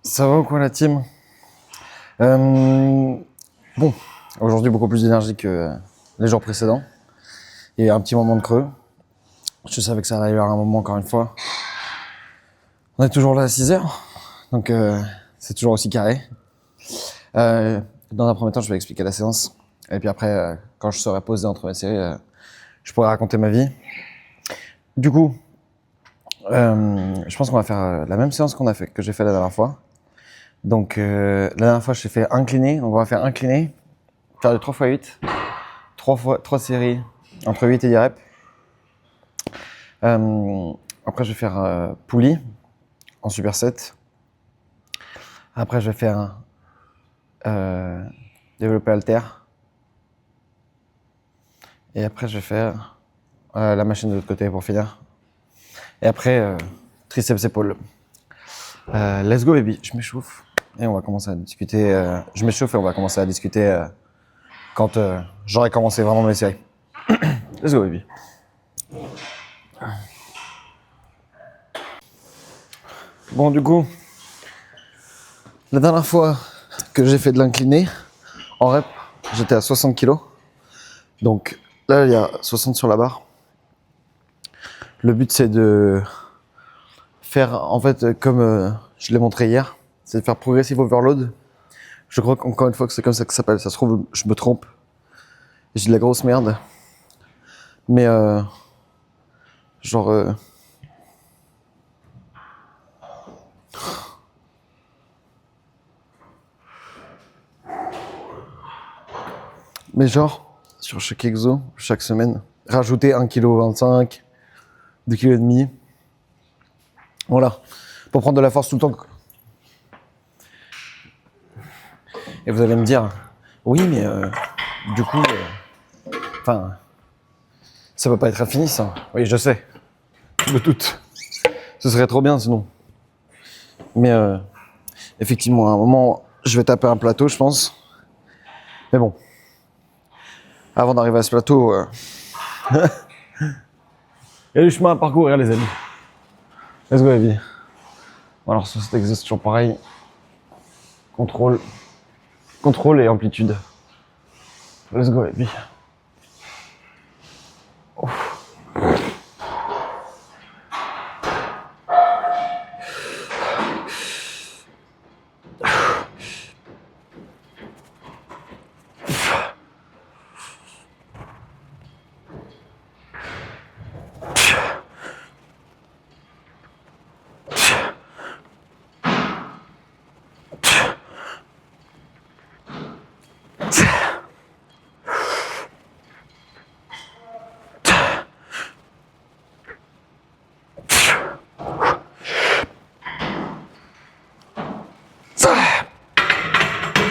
Ça va ou quoi la team? Bon, aujourd'hui beaucoup plus d'énergie que les jours précédents. Il y a eu un petit moment de creux. Je savais que ça allait arriver à un moment encore une fois. On est toujours là à 6h, donc c'est toujours aussi carré. Dans un premier temps, je vais expliquer la séance. Et puis après, quand je serai posé entre mes séries, je pourrai raconter ma vie. Du coup, je pense qu'on va faire la même séance que j'ai fait la dernière fois. Donc la dernière fois, j'ai fait incliné. Donc on va faire incliné, faire du 3x8, 3 séries entre 8 et 10 reps. Après, je vais faire poulie en superset. Après, je vais faire développé halter. Et après, je vais faire la machine de l'autre côté pour finir. Et après, triceps épaules. Let's go, baby. Je m'échauffe. Et on va commencer à discuter. Je m'échauffe et on va commencer à discuter quand j'aurai commencé vraiment mes séries. Let's go, baby. Bon, du coup, la dernière fois que j'ai fait de l'incliné, en rep, j'étais à 60 kg. Donc là, il y a 60 sur la barre. Le but, c'est de faire, en fait, comme je l'ai montré hier, c'est de faire progressive overload. Je crois qu'encore une fois que c'est comme ça que ça s'appelle. Ça se trouve, je me trompe. J'ai de la grosse merde. Mais genre... Mais genre, sur chaque exo, chaque semaine, rajouter 1,25 kg, 2,5 kg. Voilà. Pour prendre de la force tout le temps. Et vous allez me dire, oui, mais du coup, enfin, ça va pas être infini, ça. Oui, je sais. Je me doute. Ce serait trop bien sinon. Mais effectivement, à un moment, je vais taper un plateau, je pense. Mais bon, avant d'arriver à ce plateau, il y a du chemin à parcourir, les amis. Let's go, la vie. Bon, alors, sur cet exercice, toujours pareil. Contrôle et amplitude. Let's go, la vie.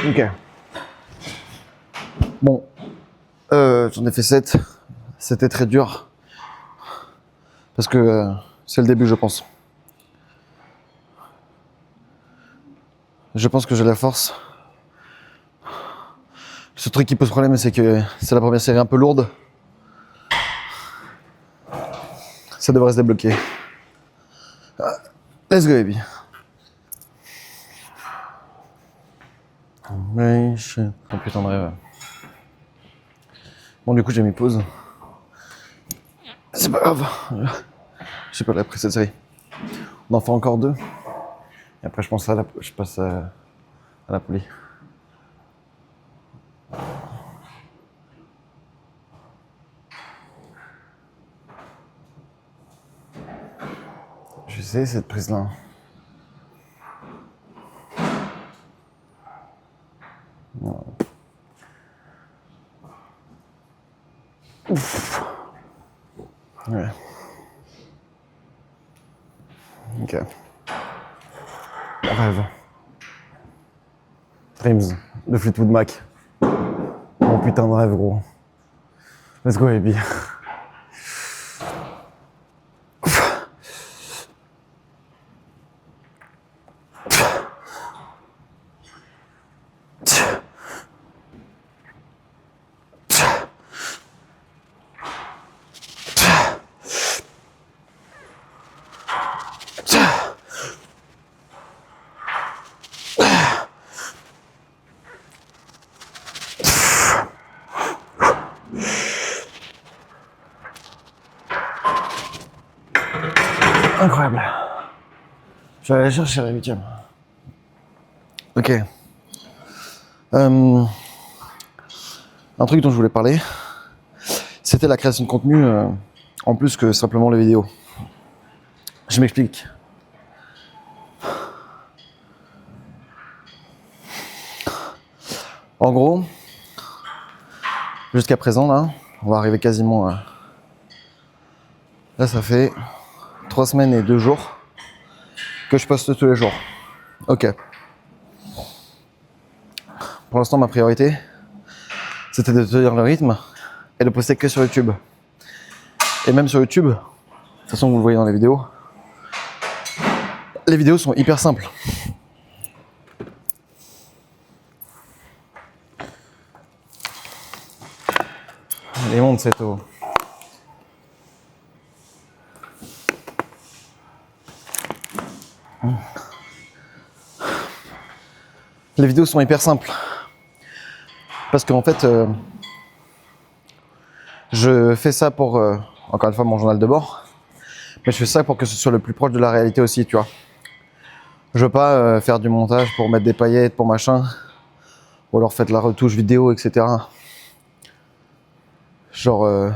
Ok. Bon, j'en ai fait 7. C'était très dur. Parce que c'est le début, je pense. Je pense que j'ai la force. Ce truc qui pose problème, c'est que c'est la première série un peu lourde. Ça devrait se débloquer. Let's go, baby. Oh putain de rêve. Bon, du coup, j'ai mis pause. C'est pas grave. J'ai pas après cette série. On en fait encore 2. Et après, je passe à la poulie. Je sais cette prise-là. Ouf. Ouais. Ok. Rêve. Dreams de Fleetwood Mac. Mon putain de rêve, gros. Let's go, baby. Incroyable. Je vais aller chercher la 8e. Ok. Un truc dont je voulais parler, c'était la création de contenu en plus que simplement les vidéos. Je m'explique. En gros, jusqu'à présent, là, on va arriver quasiment à... Là, ça fait 3 semaines et 2 jours que je poste tous les jours. Ok. Pour l'instant, ma priorité, c'était de tenir le rythme et de poster que sur YouTube. Et même sur YouTube, de toute façon, vous le voyez dans les vidéos sont hyper simples. Les mondes, cette eau. Les vidéos sont hyper simples. Parce qu'en fait, je fais ça pour, encore une fois, mon journal de bord. Mais je fais ça pour que ce soit le plus proche de la réalité aussi, tu vois. Je veux pas faire du montage pour mettre des paillettes, pour machin. Ou alors faire de la retouche vidéo, etc. Genre...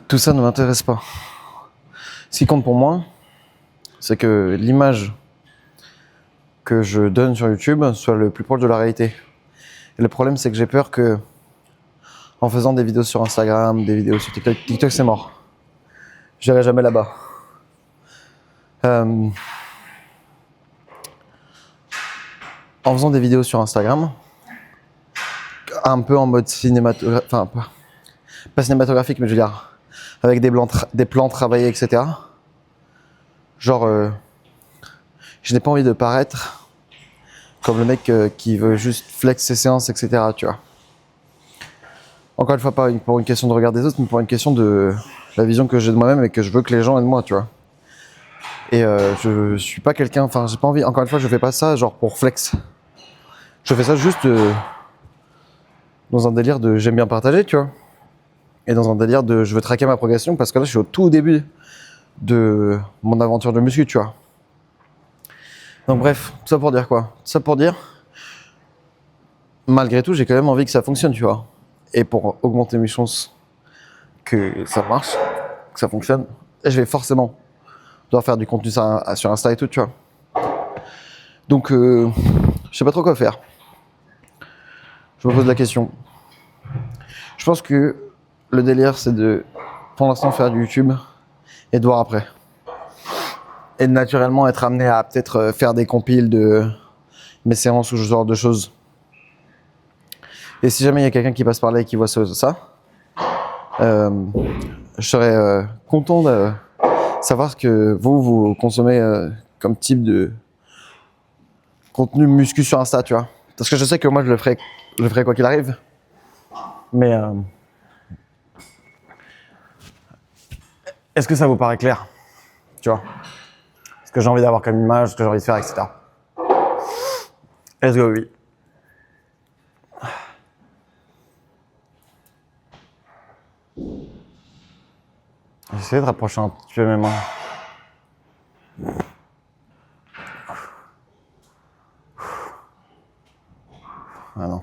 Tout ça ne m'intéresse pas. Ce qui compte pour moi, c'est que l'image que je donne sur YouTube soit le plus proche de la réalité. Et le problème, c'est que j'ai peur que, en faisant des vidéos sur Instagram, des vidéos sur TikTok, TikTok c'est mort. J'irai jamais là-bas. En faisant des vidéos sur Instagram, un peu en mode cinématographique, enfin pas cinématographique, mais je veux dire avec des plans travaillés, etc. Genre, je n'ai pas envie de paraître comme le mec qui veut juste flex ses séances, etc. Tu vois. Encore une fois, pas pour une question de regard des autres, mais pour une question de la vision que j'ai de moi-même et que je veux que les gens aient de moi, tu vois. Et je suis pas quelqu'un, enfin j'ai pas envie, encore une fois, je fais pas ça genre pour flex. Je fais ça juste dans un délire de j'aime bien partager, tu vois. Et dans un délire de je veux traquer ma progression parce que là je suis au tout début de mon aventure de muscu, tu vois. Donc bref, tout ça pour dire quoi? Tout ça pour dire, malgré tout, j'ai quand même envie que ça fonctionne, tu vois. Et pour augmenter mes chances que ça marche, que ça fonctionne, je vais forcément devoir faire du contenu sur Insta et tout, tu vois. Donc, je sais pas trop quoi faire. Je me pose la question. Je pense que le délire, c'est de, pour l'instant, faire du YouTube et de voir après. Et de naturellement être amené à peut-être faire des compiles de mes séances ou ce genre de choses. Et si jamais il y a quelqu'un qui passe par là et qui voit ça, je serais content de savoir ce que vous consommez comme type de contenu muscu sur Insta, tu vois. Parce que je sais que moi je le ferai quoi qu'il arrive. Mais est-ce que ça vous paraît clair? Tu vois? Ce que j'ai envie d'avoir comme image, ce que j'ai envie de faire, etc. Let's go, oui. J'essaie de rapprocher un petit peu mes mains. Ah non.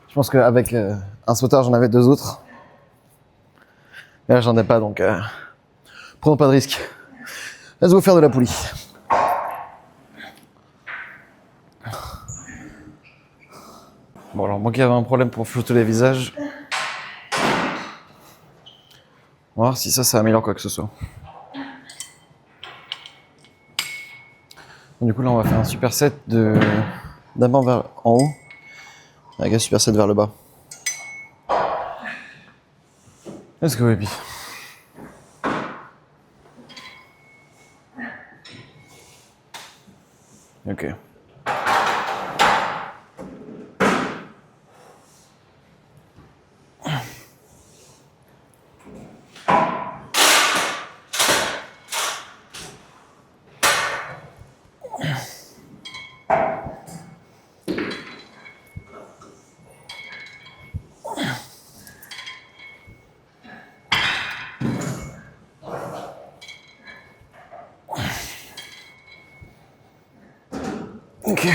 Je pense qu'avec un sauteur, j'en avais 2 autres. Mais là, j'en ai pas, donc prenons pas de risque. Let's go faire de la poulie. Bon, alors moi qui avais un problème pour flouter les visages. On va voir si ça améliore quoi que ce soit. Du coup, là, on va faire un superset d'avant vers en haut, avec un superset vers le bas. Let's go, baby. Ok. Ok.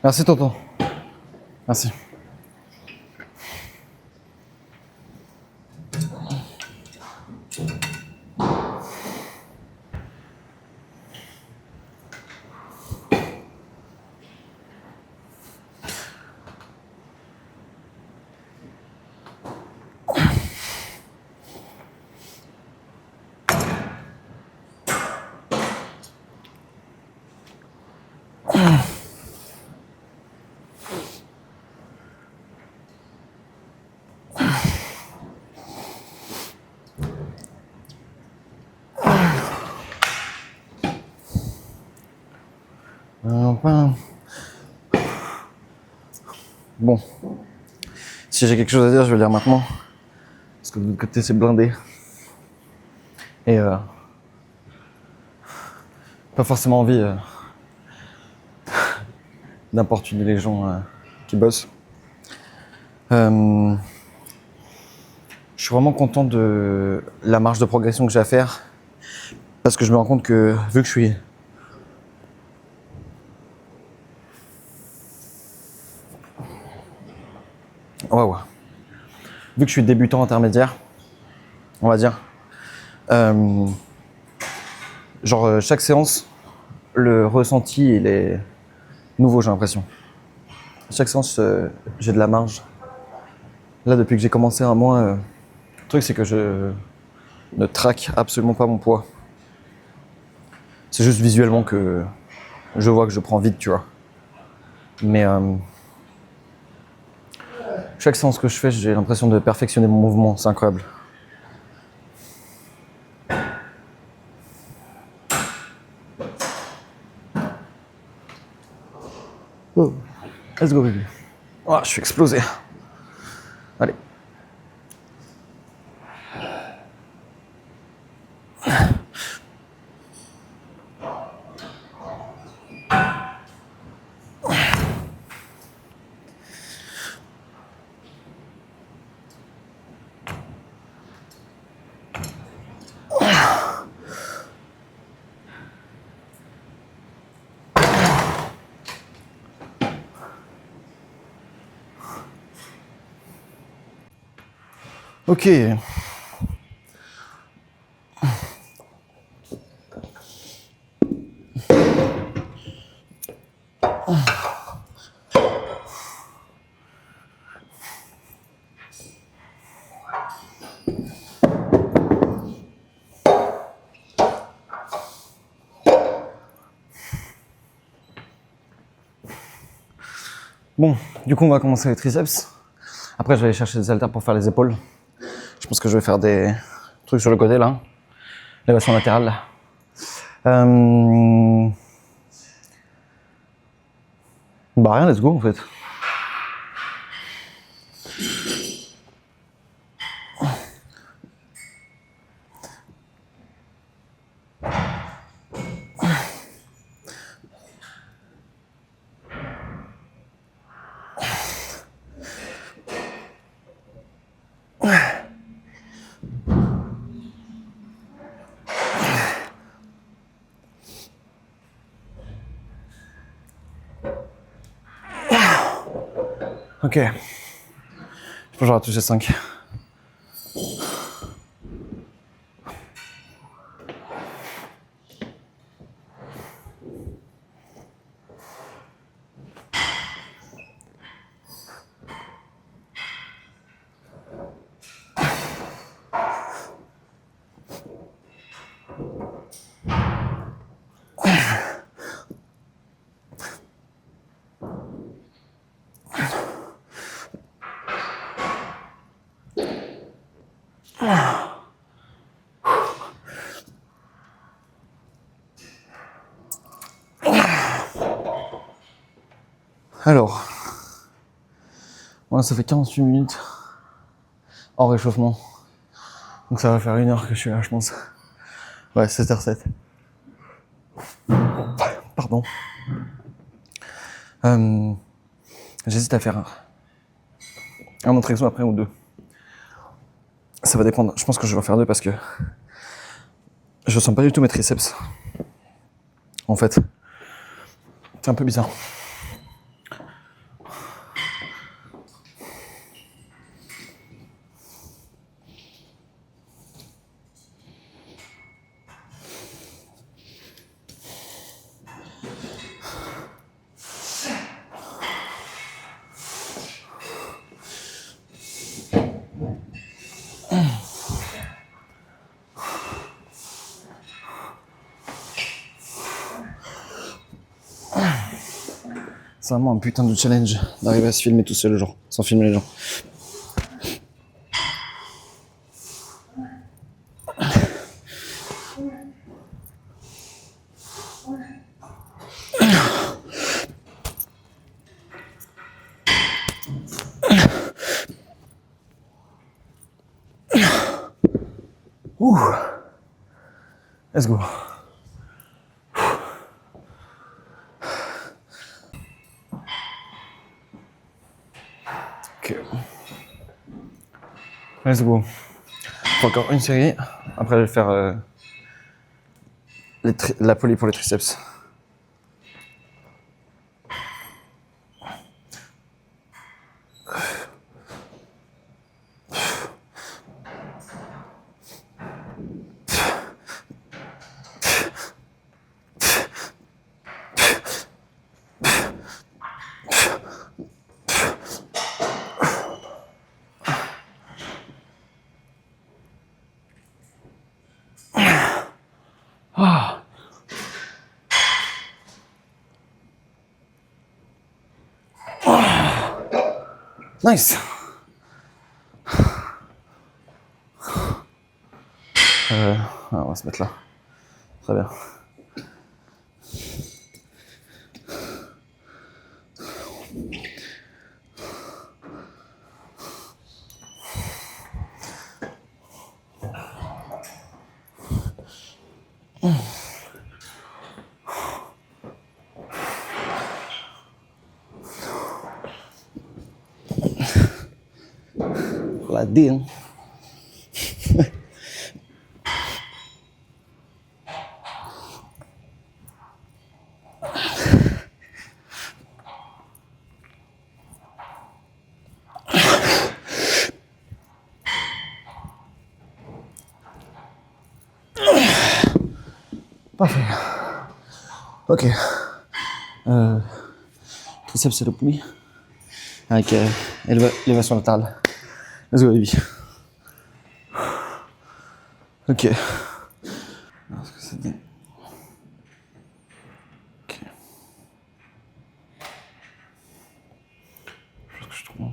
Merci Toto. Merci. Bon, si j'ai quelque chose à dire, je vais le dire maintenant. Parce que de l'autre côté, c'est blindé. Et pas forcément envie d'importuner les gens qui bossent. Je suis vraiment content de la marge de progression que j'ai à faire. Parce que je me rends compte que vu que je suis... Waouh. Vu que je suis débutant intermédiaire, on va dire, chaque séance, le ressenti il est nouveau, j'ai l'impression. Chaque séance, j'ai de la marge. Là, depuis que j'ai commencé un mois, le truc c'est que je ne traque absolument pas mon poids. C'est juste visuellement que je vois que je prends vite, tu vois. Mais chaque séance que je fais, j'ai l'impression de perfectionner mon mouvement, c'est incroyable. Oh. Let's go, baby. Oh, je suis explosé. Allez. Ok. Bon, du coup, on va commencer les triceps. Après, je vais aller chercher des haltères pour faire les épaules. Je pense que je vais faire des trucs sur le côté, là. L'élévation latérale, là. Bah rien, let's go, en fait. Ok. Je pense que j'aurai touché 5. Alors, voilà, ça fait 48 minutes en réchauffement. Donc ça va faire 1 heure que je suis là, je pense. Ouais, 7h07. Pardon. J'hésite à faire un autre exo après ou 2. Ça va dépendre. Je pense que je vais en faire 2 parce que je sens pas du tout mes triceps. En fait, c'est un peu bizarre. C'est vraiment un putain de challenge d'arriver à se filmer tout seul, genre, sans filmer les gens. Ouh. Let's go. Ok. Let's go. Encore une série. Après, je vais faire la poly pour les triceps. Ah. Nice. On va se mettre là. Très bien. La deal. Parfait. Ok. Triceps et le poulie. Avec élévation latérale. Let's go, baby. Ok. Est-ce que c'est dit? Ok. Je pense que je trouve bon.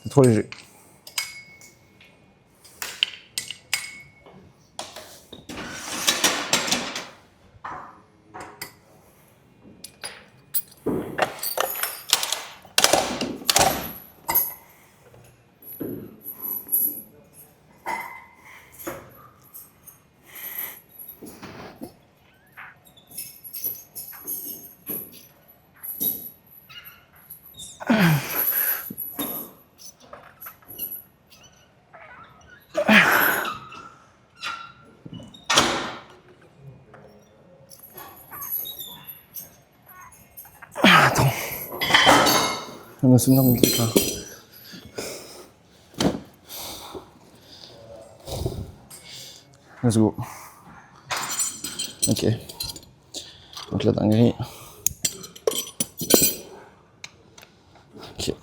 C'est trop léger. Attends. Je me souviens de mon truc là. Let's go. Ok. Donc la dinguerie. Ok.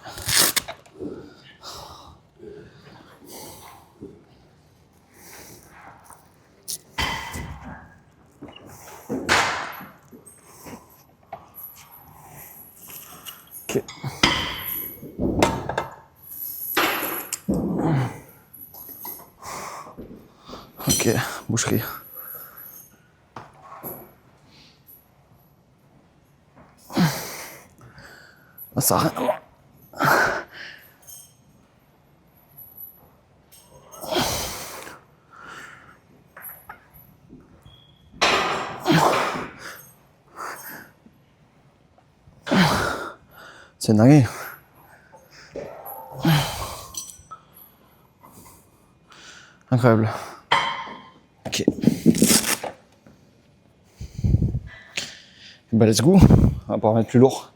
Ok, boucherie. Ah, ça a rien à voir. C'est dingue. Incroyable. Ok. Bah let's go. On va pouvoir mettre plus lourd.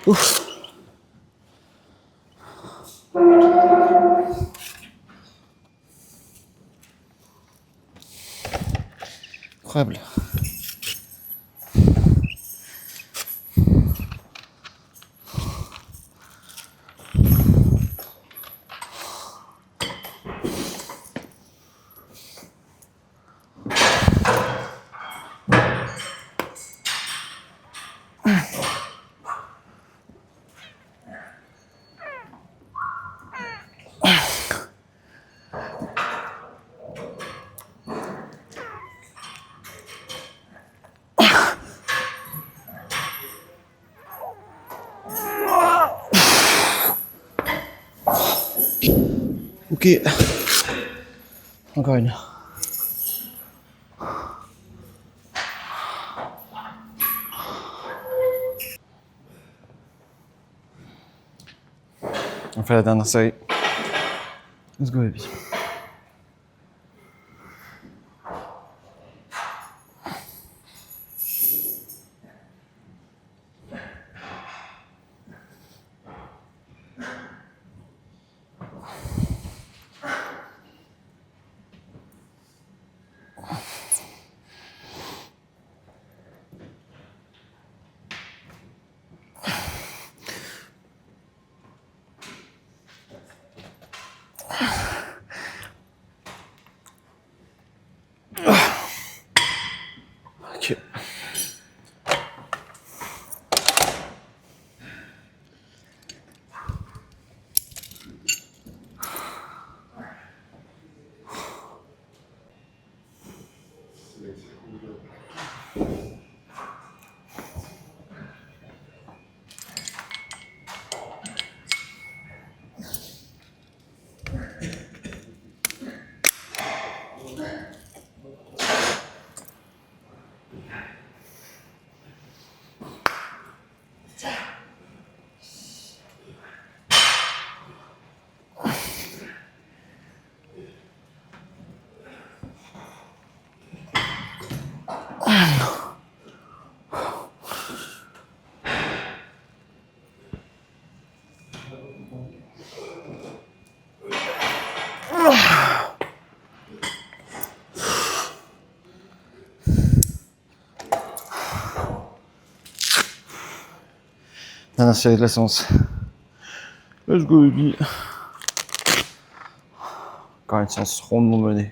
Ouf. Incroyable. Ok. Encore une. On fait la dernière série. Let's go, baby. Ok. Dernière série de la séance. Let's go, baby. Encore une séance rondement menée.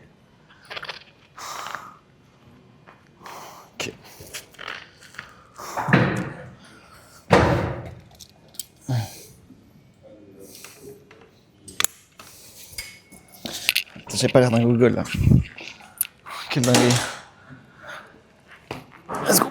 J'ai pas l'air d'un Google là. Quelle dinguerie. Let's go.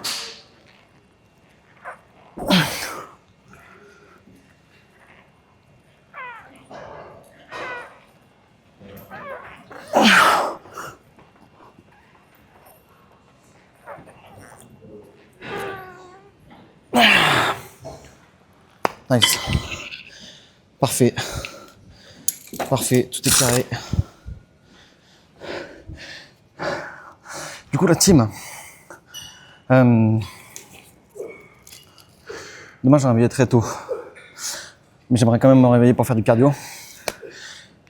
Nice. Parfait. Parfait, tout est carré. Du coup, la team. Demain, j'ai un réveillé très tôt. Mais j'aimerais quand même me réveiller pour faire du cardio.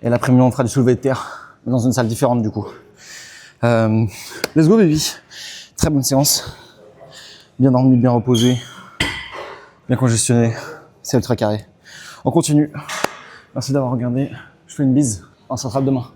Et l'après-midi, on fera du soulevé de terre. Mais dans une salle différente, du coup. Let's go, baby. Très bonne séance. Bien dormi, bien reposé. Bien congestionné. C'est ultra carré. On continue. Merci d'avoir regardé. Je fais une bise. On se rattrape demain.